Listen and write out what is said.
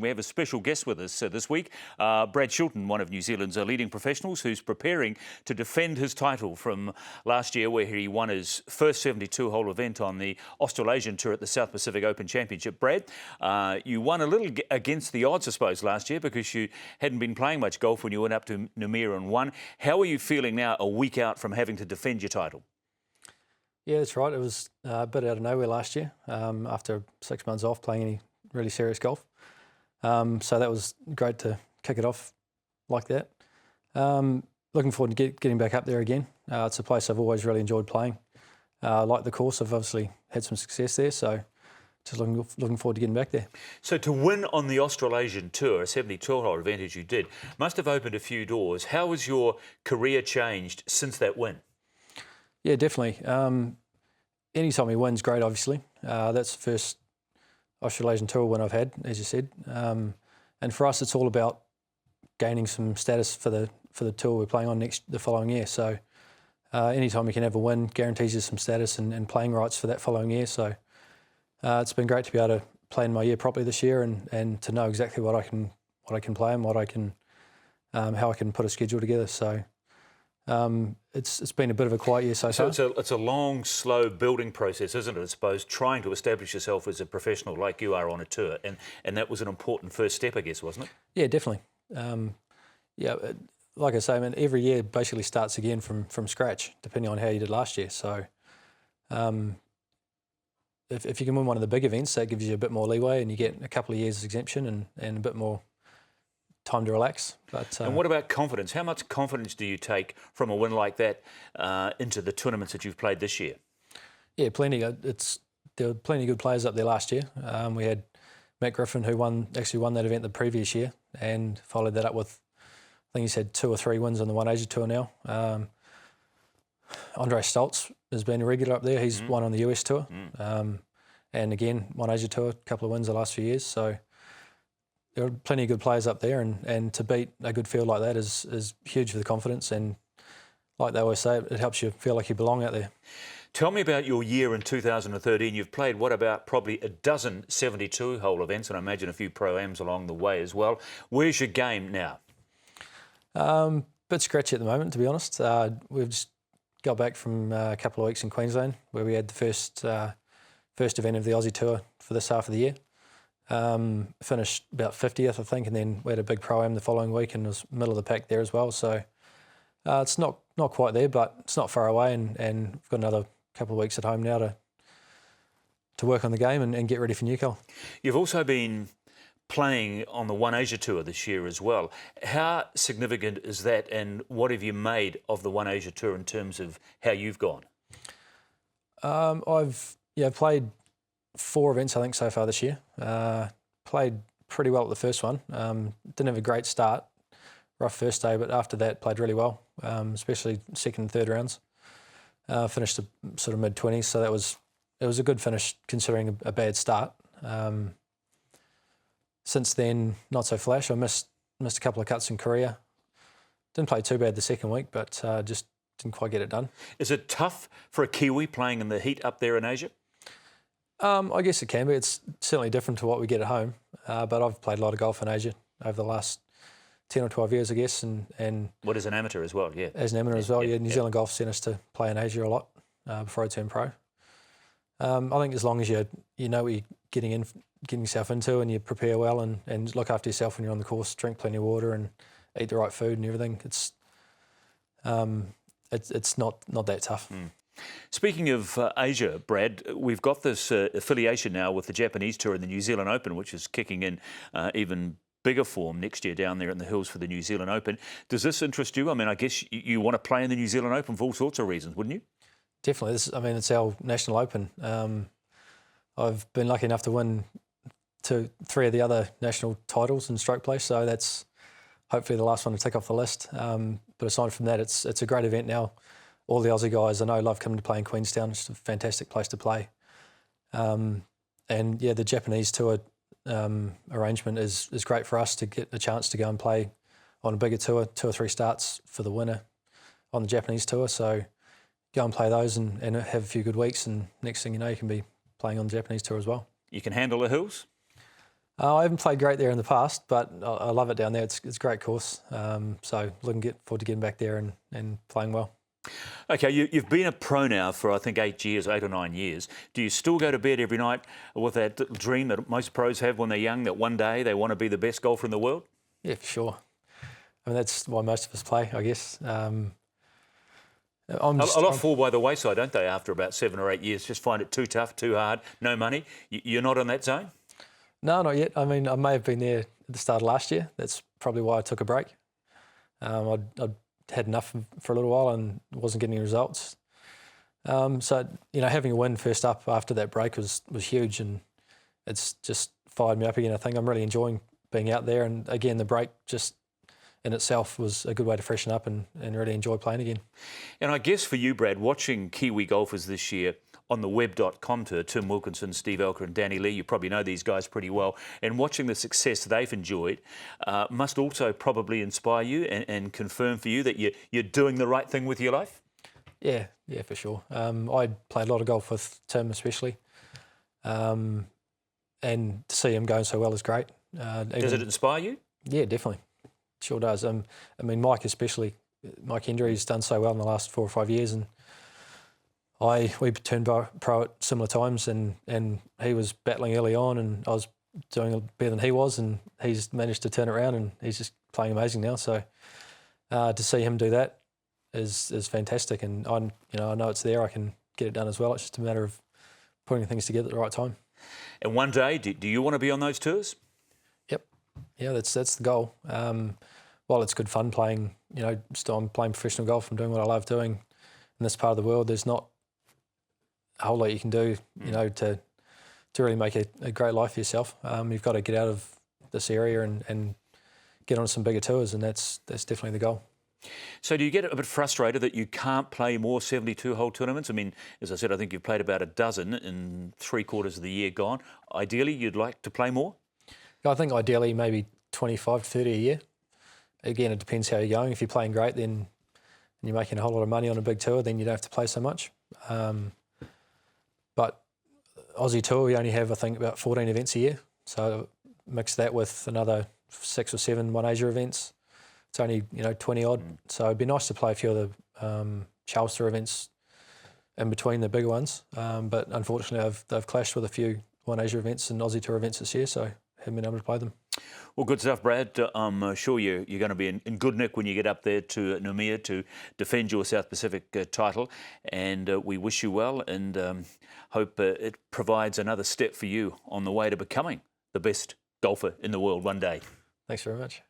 We have a special guest with us this week, Brad Shilton, one of New Zealand's leading professionals who's preparing to defend his title from last year, where he won his first 72-hole event on the Australasian Tour at the South Pacific Open Championship. Brad, you won a little against the odds, I suppose, last year because you hadn't been playing much golf when you went up to Namur and won. How are you feeling now, a week out from having to defend your title? Yeah, that's right. It was a bit out of nowhere last year after 6 months off playing any really serious golf. So that was great to kick it off like that. Looking forward to getting back up there again. It's a place I've always really enjoyed playing. I like the course. I've obviously had some success there, so just looking forward to getting back there. So to win on the Australasian Tour, a 72-hole event as you did, must have opened a few doors. How has your career changed since that win? Yeah, definitely. Anytime he wins, great, obviously. That's the first Australasian Tour win I've had, as you said. And for us, it's all about gaining some status for the tour we're playing on the following year. So anytime you can have a win guarantees you some status and playing rights for that following year. So it's been great to be able to play in my year properly this year and to know exactly what I can play and how I can put a schedule together. So it's been a bit of a quiet year so far. So it's a long, slow building process, isn't it? I suppose trying to establish yourself as a professional like you are on a tour, and that was an important first step, I guess, wasn't it? Yeah, definitely. Like I say, I mean, every year basically starts again from scratch, depending on how you did last year. So if you can win one of the big events, that gives you a bit more leeway, and you get a couple of years exemption and a bit more time to relax. And what about confidence? How much confidence do you take from a win like that into the tournaments that you've played this year? Yeah, plenty. There were plenty of good players up there last year. We had Matt Griffin, who actually won that event the previous year, and followed that up with, I think he's had 2 or 3 wins on the One Asia Tour now. Andre Stoltz has been a regular up there. He's won on the US Tour, and again One Asia Tour, a couple of wins the last few years. So there are plenty of good players up there, and to beat a good field like that is huge for the confidence, and like they always say, it helps you feel like you belong out there. Tell me about your year in 2013. You've played, what, about probably a dozen 72-hole events, and I imagine a few Pro-Ams along the way as well. Where's your game now? Bit scratchy at the moment, to be honest. We've just got back from a couple of weeks in Queensland, where we had the first event of the Aussie Tour for this half of the year. Finished about 50th, I think, and then we had a big Pro-Am the following week and was middle of the pack there as well. So it's not quite there, but it's not far away, and we've got another couple of weeks at home now to work on the game and get ready for Newcastle. You've also been playing on the One Asia Tour this year as well. How significant is that, and what have you made of the One Asia Tour in terms of how you've gone? I've played 4 events, I think, so far this year. Played pretty well at the first one. Didn't have a great start, rough first day, but after that played really well, especially second and third rounds. Finished sort of mid-20s, so it was a good finish considering a bad start. Since then, not so flash. I missed a couple of cuts in Korea. Didn't play too bad the second week, but just didn't quite get it done. Is it tough for a Kiwi playing in the heat up there in Asia? I guess it can be. It's certainly different to what we get at home. But I've played a lot of golf in Asia over the last 10 or 12 years, I guess. And what, as an amateur as well, yeah. As an amateur as well, yeah. New Zealand Golf sent us to play in Asia a lot before I turned pro. I think as long as you know what you're getting yourself into, and you prepare well and look after yourself when you're on the course, drink plenty of water and eat the right food and everything, it's not that tough. Speaking of Asia, Brad, we've got this affiliation now with the Japanese Tour and the New Zealand Open, which is kicking in even bigger form next year down there in the hills for the New Zealand Open. Does this interest you? I mean, I guess you want to play in the New Zealand Open for all sorts of reasons, wouldn't you? Definitely. It's our national open. I've been lucky enough to win 3 of the other national titles in stroke play, so that's hopefully the last one to tick off the list. But aside from that, it's a great event now. All the Aussie guys I know love coming to play in Queenstown. It's a fantastic place to play. And yeah, the Japanese Tour arrangement is great for us to get a chance to go and play on a bigger tour, 2 or 3 starts for the winner on the Japanese Tour. So go and play those and have a few good weeks, and next thing you know, you can be playing on the Japanese Tour as well. You can handle the hills? I haven't played great there in the past, but I love it down there. It's a great course. So looking forward to getting back there and playing well. Okay, you've been a pro now for, I think, 8 or 9 years. Do you still go to bed every night with that dream that most pros have when they're young, that one day they want to be the best golfer in the world? Yeah, for sure. I mean, that's why most of us play, I guess. A lot fall by the wayside, don't they, after about 7 or 8 years? Just find it too tough, too hard, no money. You're not in that zone? No, not yet. I mean, I may have been there at the start of last year. That's probably why I took a break. I'd had enough for a little while and wasn't getting any results. So, having a win first up after that break was huge, and it's just fired me up again. I think I'm really enjoying being out there, and again, the break just in itself was a good way to freshen up and really enjoy playing again. And I guess for you, Brad, watching Kiwi golfers this year on the web.com tour, Tim Wilkinson, Steve Elker and Danny Lee, you probably know these guys pretty well, and watching the success they've enjoyed must also probably inspire you and confirm for you that you're doing the right thing with your life? Yeah, for sure. I played a lot of golf with Tim especially, and to see him going so well is great. Does it inspire you? Yeah, definitely. Sure does. I mean, Mike especially. Mike Hendry's done so well in the last 4 or 5 years, and we turned pro at similar times, and he was battling early on, and I was doing better than he was, and he's managed to turn it around, and he's just playing amazing now. So to see him do that is fantastic, and I know it's there. I can get it done as well. It's just a matter of putting things together at the right time. And one day, do you want to be on those tours? Yep. Yeah, that's the goal. While it's good fun playing, still I'm playing professional golf. I'm doing what I love doing in this part of the world. There's not a whole lot you can do, to really make a great life for yourself. You've got to get out of this area and get on some bigger tours, and that's definitely the goal. So do you get a bit frustrated that you can't play more 72-hole tournaments? I mean, as I said, I think you've played about a dozen in 3/4 of the year gone. Ideally, you'd like to play more? I think ideally maybe 25 to 30 a year. Again, it depends how you're going. If you're playing great, then you're making a whole lot of money on a big tour, then you don't have to play so much. But Aussie Tour, we only have, I think, about 14 events a year. So mix that with another 6 or 7 One Asia events. It's only 20 odd. So it'd be nice to play a few of the Charles Tour events in between the bigger ones. But unfortunately, they've clashed with a few One Asia events and Aussie Tour events this year, so haven't been able to play them. Well, good stuff, Brad. I'm sure you're going to be in good nick when you get up there to Noumea to defend your South Pacific title. And we wish you well, and hope it provides another step for you on the way to becoming the best golfer in the world one day. Thanks very much.